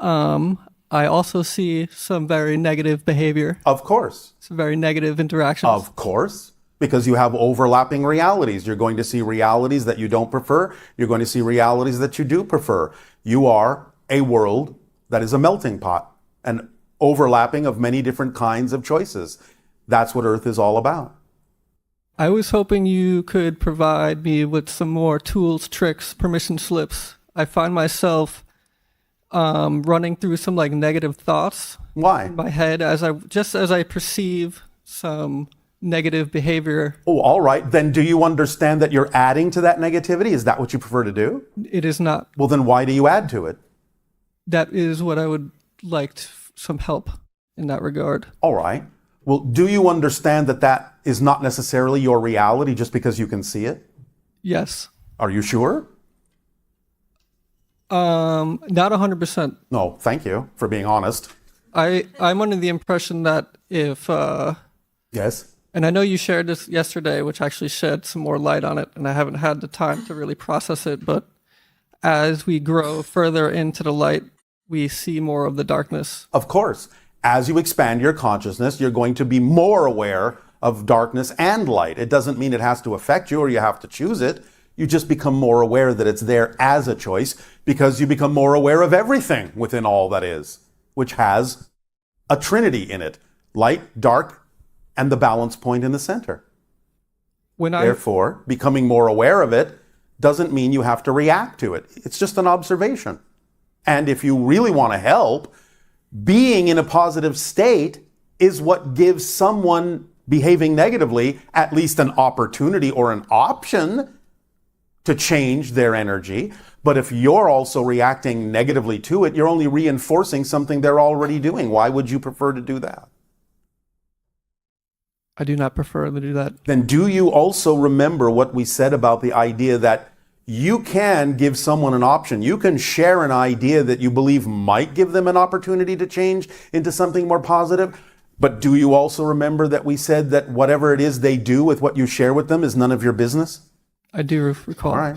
I also see some very negative behavior, Of course. some very negative interactions. Of course. Because you have overlapping realities. You're going to see realities that you don't prefer. You're going to see realities that you do prefer. You are a world that is a melting pot, an overlapping of many different kinds of choices. That's what Earth is all about. I was hoping you could provide me with some more tools, tricks, permission slips. I find myself running through some like negative thoughts Why? in my head as I perceive some negative behavior. Oh, all right. Then do you understand that you're adding to that negativity? Is that what you prefer to do? It is not. Well, then why do you add to it? That is what I would like some help in that regard. All right. Well, do you understand that that is not necessarily your reality just because you can see it? Yes. Are you sure? Not 100%. No, thank you for being honest. I'm under the impression that if, Yes. and I know you shared this yesterday, which actually shed some more light on it, and I haven't had the time to really process it, but as we grow further into the light, we see more of the darkness. Of course. As you expand your consciousness, you're going to be more aware of darkness and light. It doesn't mean it has to affect you or you have to choose it. You just become more aware that it's there as a choice because you become more aware of everything within all that is, which has a trinity in it: light, dark, and the balance point in the center. Therefore, becoming more aware of it doesn't mean you have to react to it. It's just an observation. And if you really want to help, being in a positive state is what gives someone behaving negatively at least an opportunity or an option to change their energy. But if you're also reacting negatively to it, you're only reinforcing something they're already doing. Why would you prefer to do that? I do not prefer to do that. Then do you also remember what we said about the idea that you can give someone an option? You can share an idea that you believe might give them an opportunity to change into something more positive. But do you also remember that we said that whatever it is they do with what you share with them is none of your business? I do recall. All right.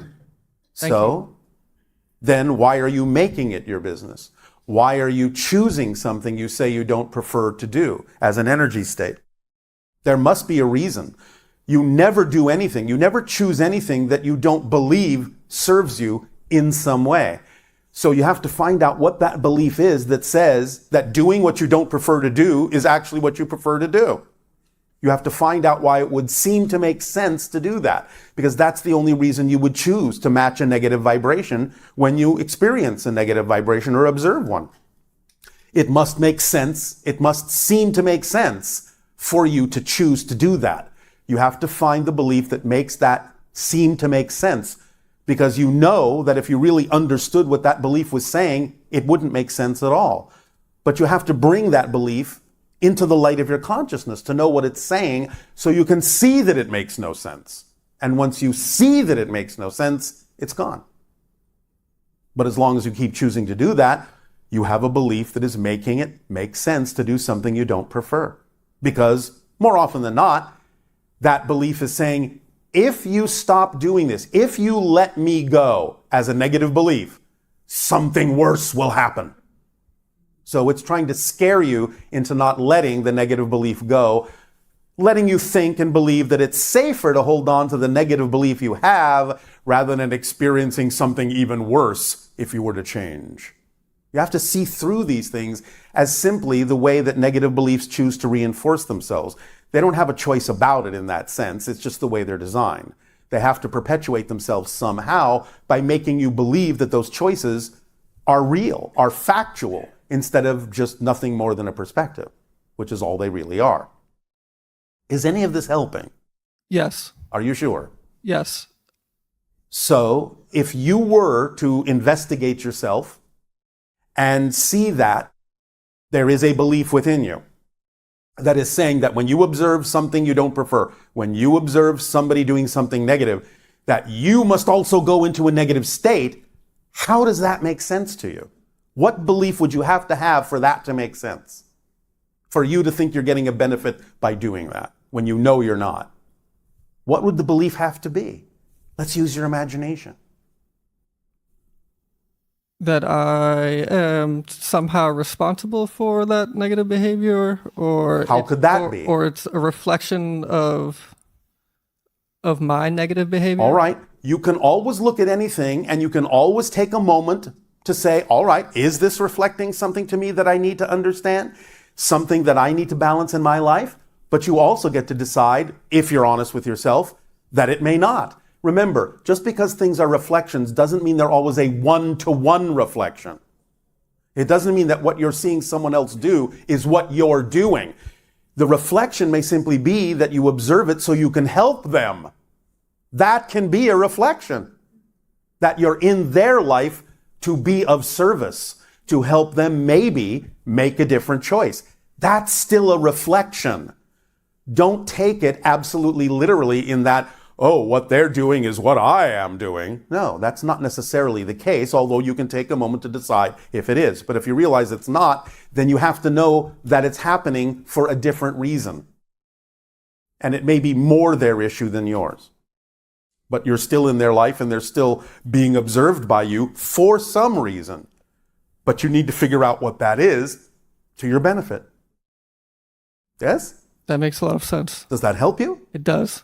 So then why are you making it your business? Why are you choosing something you say you don't prefer to do as an energy state? There must be a reason. You never do anything. You never choose anything that you don't believe serves you in some way. So you have to find out what that belief is that says that doing what you don't prefer to do is actually what you prefer to do. You have to find out why it would seem to make sense to do that, because that's the only reason you would choose to match a negative vibration when you experience a negative vibration or observe one. It must make sense. It must seem to make sense for you to choose to do that. You have to find the belief that makes that seem to make sense, because you know that if you really understood what that belief was saying, it wouldn't make sense at all. But you have to bring that belief into the light of your consciousness to know what it's saying so you can see that it makes no sense. And once you see that it makes no sense, it's gone. But as long as you keep choosing to do that, you have a belief that is making it make sense to do something you don't prefer. Because more often than not, that belief is saying, if you stop doing this, if you let me go as a negative belief, something worse will happen. So it's trying to scare you into not letting the negative belief go, letting you think and believe that it's safer to hold on to the negative belief you have rather than experiencing something even worse if you were to change. You have to see through these things as simply the way that negative beliefs choose to reinforce themselves. They don't have a choice about it in that sense. It's just the way they're designed. They have to perpetuate themselves somehow by making you believe that those choices are real, are factual, instead of just nothing more than a perspective, which is all they really are. Is any of this helping? Yes. Are you sure? Yes. So if you were to investigate yourself and see that there is a belief within you that is saying that when you observe something you don't prefer, when you observe somebody doing something negative, that you must also go into a negative state, how does that make sense to you? What belief would you have to have for that to make sense? For you to think you're getting a benefit by doing that when you know you're not? What would the belief have to be? Let's use your imagination. That I am somehow responsible for that negative behavior, or How could that be? Or it's a reflection of my negative behavior. All right. You can always look at anything and you can always take a moment to say, all right, is this reflecting something to me that I need to understand? Something that I need to balance in my life? But you also get to decide, if you're honest with yourself, that it may not. Remember, just because things are reflections doesn't mean they're always a one-to-one reflection. It doesn't mean that what you're seeing someone else do is what you're doing. The reflection may simply be that you observe it so you can help them. That can be a reflection. That you're in their life to be of service, to help them maybe make a different choice. That's still a reflection. Don't take it absolutely literally in that, oh, what they're doing is what I am doing. No, that's not necessarily the case, although you can take a moment to decide if it is. But if you realize it's not, then you have to know that it's happening for a different reason. And it may be more their issue than yours. But you're still in their life and they're still being observed by you for some reason. But you need to figure out what that is to your benefit. Yes? That makes a lot of sense. Does that help you? It does.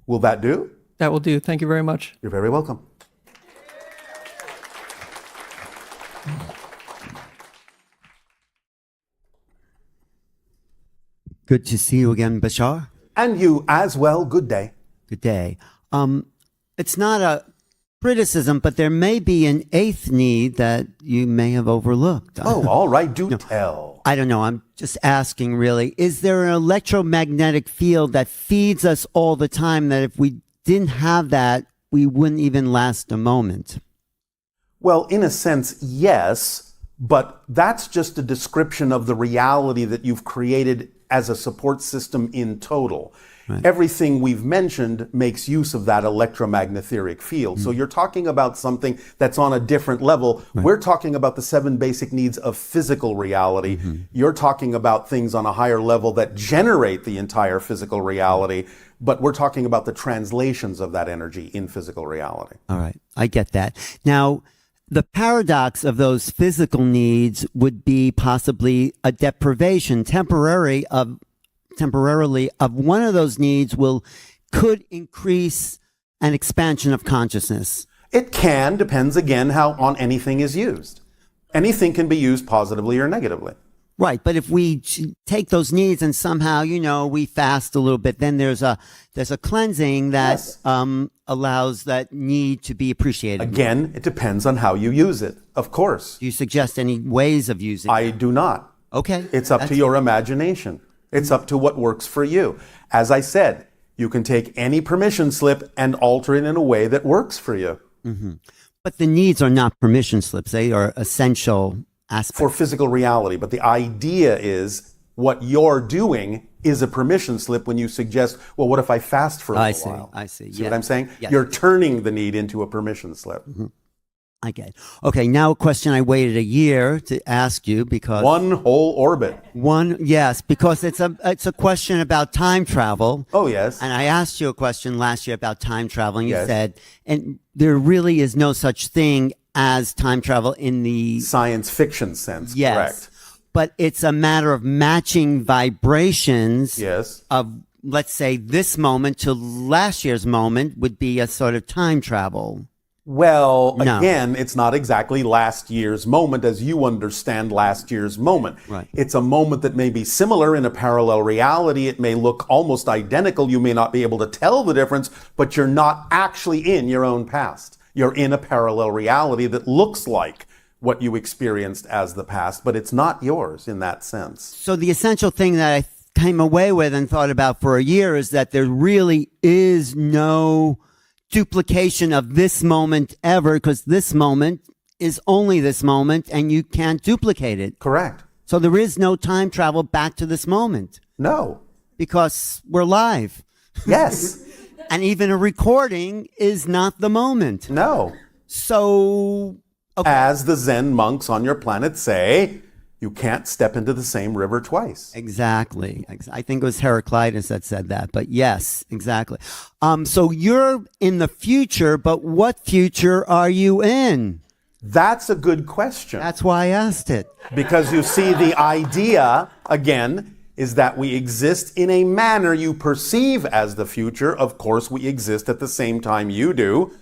Will that do? That will do. Thank you very much. You're very welcome. Good to see you again, Bashar. And you as well. Good day. Good day. It's not a criticism, but there may be an eighth need that you may have overlooked. Oh, all right. Do tell. I don't know. I'm just asking, really. Is there an electromagnetic field that feeds us all the time that if we didn't have that, we wouldn't even last a moment? Well, in a sense, yes, but that's just a description of the reality that you've created as a support system in total. Right. Everything we've mentioned makes use of that electromagnetic field. Mm-hmm. So you're talking about something that's on a different level. Right. We're talking about the 7 basic needs of physical reality. Mm-hmm. You're talking about things on a higher level that generate the entire physical reality, but we're talking about the translations of that energy in physical reality. All right. I get that. Now, the paradox of those physical needs would be possibly a deprivation temporarily of one of those needs could increase an expansion of consciousness. It can, depends again how on anything is used. Anything can be used positively or negatively. Right, but if we take those needs and somehow, we fast a little bit, then there's a cleansing that allows that need to be appreciated. Again, it depends on how you use it, of course. Do you suggest any ways of using it? I do not. Okay. It's up to your imagination. It's up to what works for you. As I said, you can take any permission slip and alter it in a way that works for you. Mm-hmm. But the needs are not permission slips. They are essential aspects. For physical reality. But the idea is what you're doing is a permission slip when you suggest, well, what if I fast for a little while? I see. See what I'm saying? Yes. You're turning the need into a permission slip. Mm-hmm. I get it. Okay, now a question I waited a year to ask you because... One whole orbit. Yes, because it's a question about time travel. Oh, yes. And I asked you a question last year about time travel, and you said, and there really is no such thing as time travel in the... Science fiction sense, yes. Correct. But it's a matter of matching vibrations of, let's say, this moment to last year's moment would be a sort of time travel. Well, again, it's not exactly last year's moment as you understand last year's moment. Right. It's a moment that may be similar in a parallel reality. It may look almost identical. You may not be able to tell the difference, but you're not actually in your own past. You're in a parallel reality that looks like what you experienced as the past, but it's not yours in that sense. So the essential thing that I came away with and thought about for a year is that there really is no duplication of this moment ever, because this moment is only this moment and you can't duplicate it. Correct. So there is no time travel back to this moment. No. Because we're live. Yes. And even a recording is not the moment. No. So, okay. As the Zen monks on your planet say, you can't step into the same river twice. Exactly. I think it was Heraclitus that said that, but yes, exactly. So you're in the future, but what future are you in? That's a good question. That's why I asked it. Because you see, the idea, again, is that we exist in a manner you perceive as the future. Of course, we exist at the same time you do,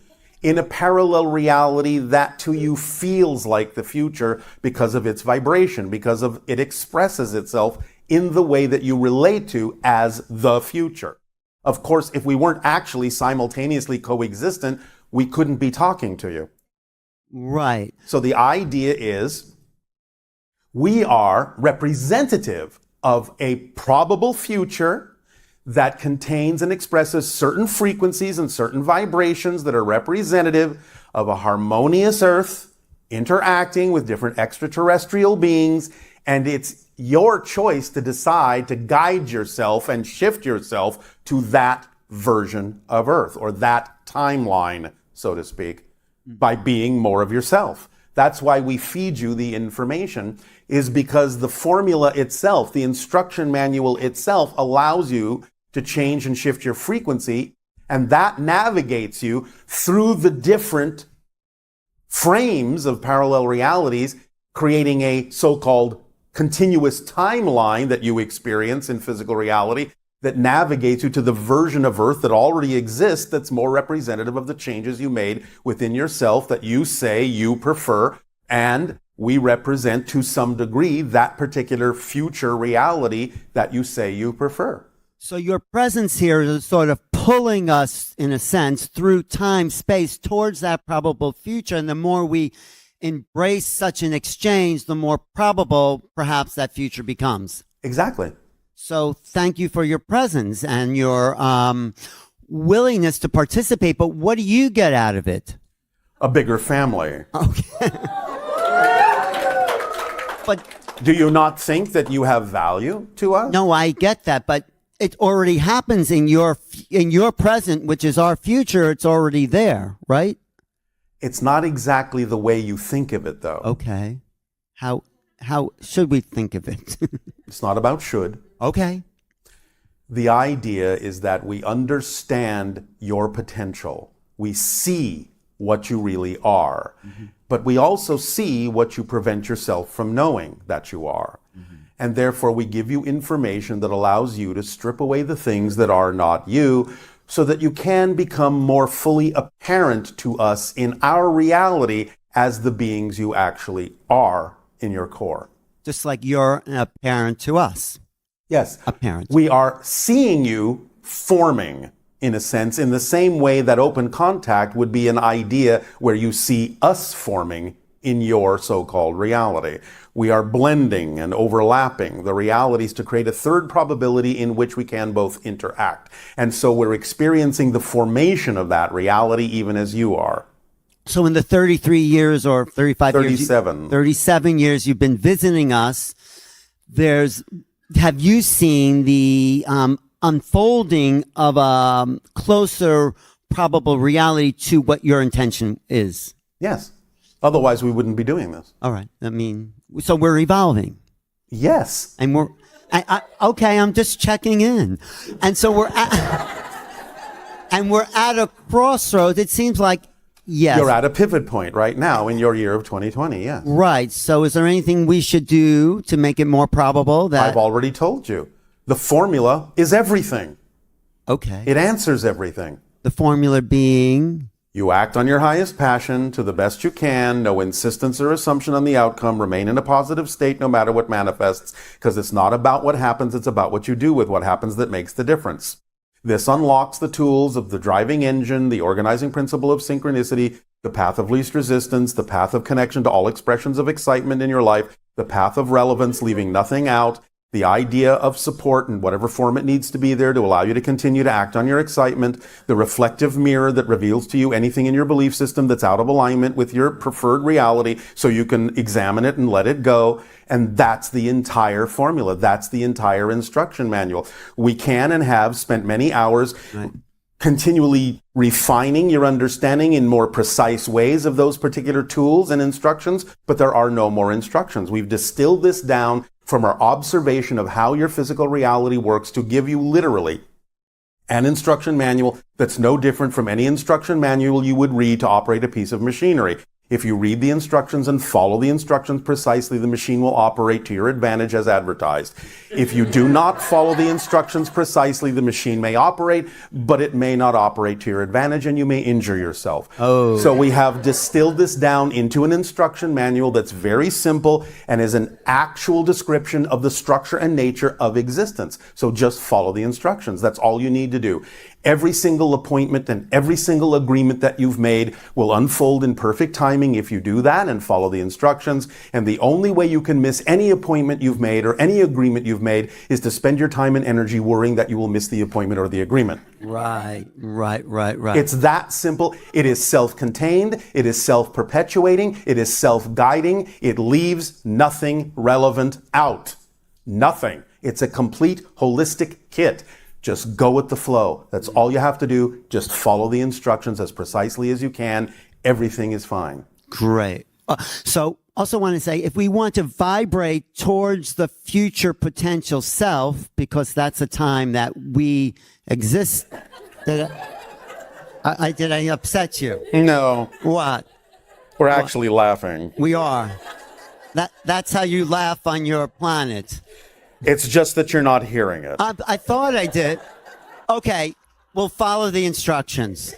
in a parallel reality that to you feels like the future because of its vibration, because of it expresses itself in the way that you relate to as the future. Of course, if we weren't actually simultaneously coexistent, we couldn't be talking to you. Right. So the idea is we are representative of a probable future that contains and expresses certain frequencies and certain vibrations that are representative of a harmonious Earth interacting with different extraterrestrial beings. And it's your choice to decide to guide yourself and shift yourself to that version of Earth, or that timeline, so to speak, by being more of yourself. That's why we feed you the information, is because the formula itself, the instruction manual itself, allows you to change and shift your frequency, and that navigates you through the different frames of parallel realities, creating a so-called continuous timeline that you experience in physical reality that navigates you to the version of Earth that already exists, that's more representative of the changes you made within yourself that you say you prefer. And we represent to some degree that particular future reality that you say you prefer. So your presence here is sort of pulling us, in a sense, through time, space, towards that probable future. And the more we embrace such an exchange, the more probable perhaps that future becomes. Exactly. So thank you for your presence and your willingness to participate. But what do you get out of it? A bigger family. Okay. But do you not think that you have value to us? no, I get that, but it already happens in your present, which is our future. It's already there, right? It's not exactly the way you think of it, though. Okay. How should we think of it? It's not about should. Okay. The idea is that we understand your potential. We see what you really are. Mm-hmm. But we also see what you prevent yourself from knowing that you are. Mm-hmm. And therefore, we give you information that allows you to strip away the things that are not you, so that you can become more fully apparent to us in our reality as the beings you actually are in your core. Just like you're a parent to us. Yes. A parent. We are seeing you forming, in a sense, in the same way that open contact would be an idea where you see us forming in your so-called reality. We are blending and overlapping the realities to create a third probability in which we can both interact. And so we're experiencing the formation of that reality even as you are. So in the 33 years or 35 37. years, 37 years you've been visiting us, have you seen the unfolding of a closer probable reality to what your intention is? Yes. Otherwise, we wouldn't be doing this. All right. So we're evolving. Yes. And okay, I'm just checking in. And so we're at a crossroads. It seems like, yes. You're at a pivot point right now in your year of 2020, yes. Right. So is there anything we should do to make it more probable that... I've already told you. The formula is everything. Okay. It answers everything. The formula being... You act on your highest passion to the best you can, no insistence or assumption on the outcome, remain in a positive state no matter what manifests, because it's not about what happens, it's about what you do with what happens that makes the difference. This unlocks the tools of the driving engine, the organizing principle of synchronicity, the path of least resistance, the path of connection to all expressions of excitement in your life, the path of relevance, leaving nothing out, the idea of support in whatever form it needs to be there to allow you to continue to act on your excitement, the reflective mirror that reveals to you anything in your belief system that's out of alignment with your preferred reality so you can examine it and let it go. And that's the entire formula. That's the entire instruction manual. We can and have spent many hours continually refining your understanding in more precise ways of those particular tools and instructions, but there are no more instructions. We've distilled this down from our observation of how your physical reality works to give you literally an instruction manual that's no different from any instruction manual you would read to operate a piece of machinery. If you read the instructions and follow the instructions precisely, the machine will operate to your advantage as advertised. If you do not follow the instructions precisely, the machine may operate, but it may not operate to your advantage and you may injure yourself. Oh. So we have distilled this down into an instruction manual that's very simple and is an actual description of the structure and nature of existence. So just follow the instructions. That's all you need to do. Every single appointment and every single agreement that you've made will unfold in perfect timing if you do that and follow the instructions. And the only way you can miss any appointment you've made or any agreement you've made is to spend your time and energy worrying that you will miss the appointment or the agreement. Right. It's that simple. It is self-contained. It is self-perpetuating. It is self-guiding. It leaves nothing relevant out. Nothing. It's a complete holistic kit. Just go with the flow. That's all you have to do. Just follow the instructions as precisely as you can. Everything is fine. Great. So also want to say, if we want to vibrate towards the future potential self, because that's a time that we exist. Did I upset you? No, What? we're actually laughing. We are. That's how you laugh on your planet. It's just that you're not hearing it. I thought I did. Okay, we'll follow the instructions.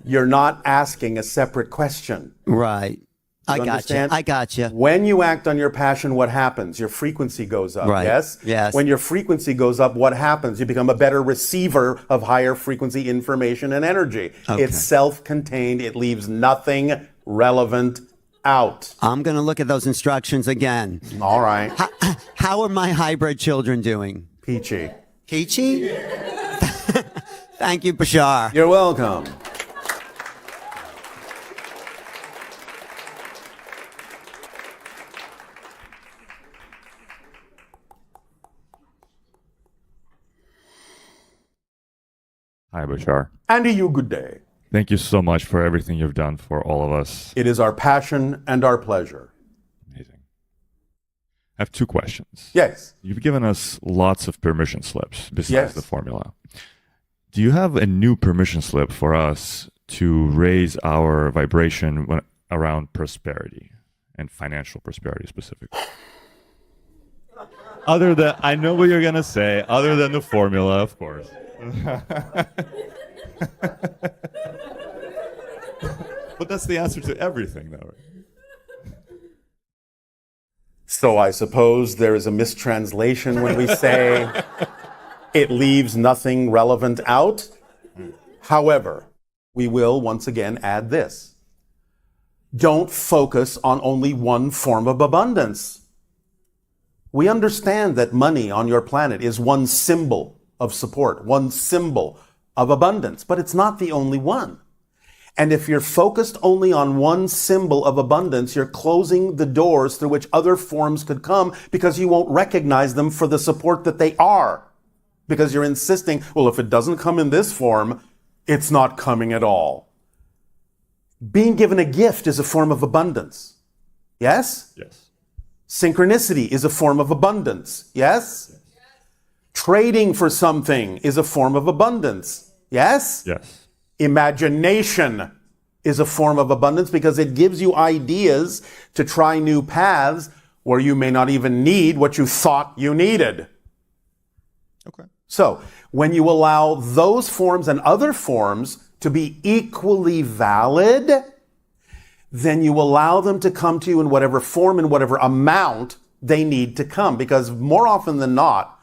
You're not asking a separate question. Right. I got you. understand? I got you. When you act on your passion, what happens? Your frequency goes up, Right. yes? Yes. When your frequency goes up, what happens? You become a better receiver of higher frequency information and energy. Okay. It's self-contained. It leaves nothing relevant out. I'm going to look at those instructions again. All right. How are my hybrid children doing? Peachy. Peachy? Thank you, Bashar. You're welcome. Hi, Bashar. Andy, you good day. Thank you so much for everything you've done for all of us. It is our passion and our pleasure. Amazing. I have two questions. Yes. You've given us lots of permission slips besides Yes. the formula. Do you have a new permission slip for us to raise our vibration around prosperity and financial prosperity specifically? Other than, I know what you're going to say, other than the formula, of course. But that's the answer to everything, though. Right? So I suppose there is a mistranslation when we say it leaves nothing relevant out. However, we will once again add this. Don't focus on only one form of abundance. We understand that money on your planet is one symbol of support, one symbol of abundance, but it's not the only one. And if you're focused only on one symbol of abundance, you're closing the doors through which other forms could come because you won't recognize them for the support that they are. Because you're insisting, well, if it doesn't come in this form, it's not coming at all. Being given a gift is a form of abundance. Yes? Yes. Synchronicity is a form of abundance. Yes? Trading for something is a form of abundance. Yes? Yes. Imagination is a form of abundance because it gives you ideas to try new paths where you may not even need what you thought you needed. Okay. So, when you allow those forms and other forms to be equally valid, then you allow them to come to you in whatever form and whatever amount they need to come. Because more often than not,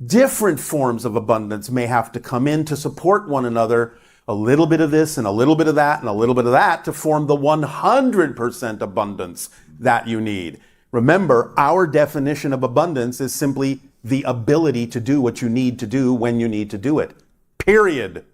different forms of abundance may have to come in to support one another, a little bit of this and a little bit of that and a little bit of that to form the 100% abundance that you need. Remember, our definition of abundance is simply the ability to do what you need to do when you need to do it. Period.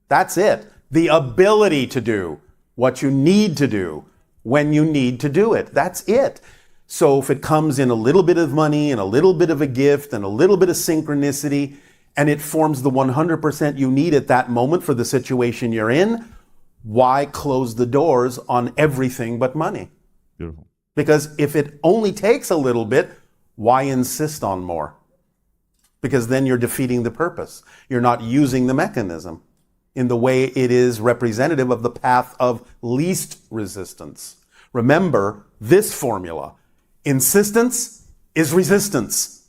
That's it. The ability to do what you need to do when you need to do it. That's it. So if it comes in a little bit of money and a little bit of a gift and a little bit of synchronicity, and it forms the 100% you need at that moment for the situation you're in, why close the doors on everything but money? Beautiful. Because if it only takes a little bit, why insist on more? Because then you're defeating the purpose. You're not using the mechanism. in the way it is representative of the path of least resistance. Remember this formula. Insistence is resistance.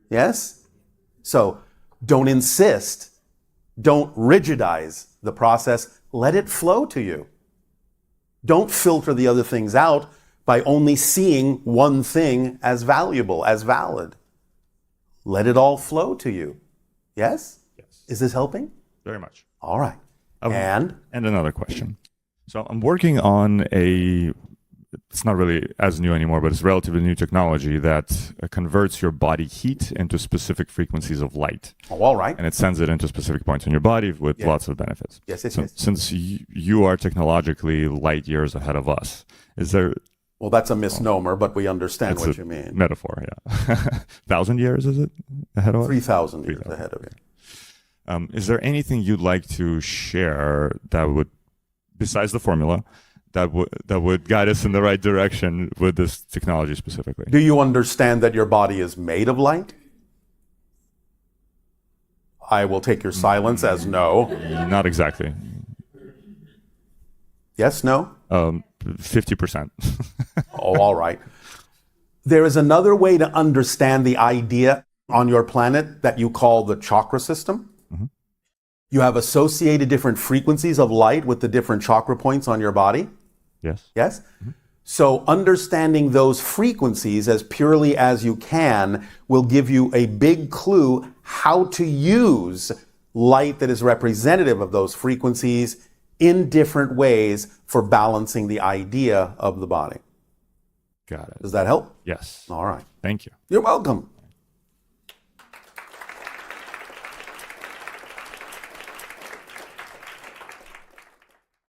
Yes? So don't insist. Don't rigidize the process. Let it flow to you. Don't filter the other things out by only seeing one thing as valuable, as valid. Let it all flow to you. Yes? Yes. Is this helping? Very much. All right. And another question. So I'm working on it's not really as new anymore, but it's relatively new technology that converts your body heat into specific frequencies of light. oh, all right. And it sends it into specific points in your body with lots of benefits. Yes, yes, So, yes. since you are technologically light years ahead of us, is there... Well, that's a misnomer, but we understand It's what a you mean. metaphor, yeah. 1,000 years, is it, ahead of us? 3,000 years ahead of you. Is there anything you'd like to share that would, besides the formula, that would guide us in the right direction with this technology specifically? Do you understand that your body is made of light? I will take your silence as no. Not exactly. Yes, no? 50%. Oh, all right. There is another way to understand the idea on your planet that you call the chakra system. Mm-hmm. You have associated different frequencies of light with the different chakra points on your body. Yes. Yes? Mm-hmm. So understanding those frequencies as purely as you can will give you a big clue how to use light that is representative of those frequencies in different ways for balancing the idea of the body. Got it. Does that help? Yes. All right. Thank you. You're welcome.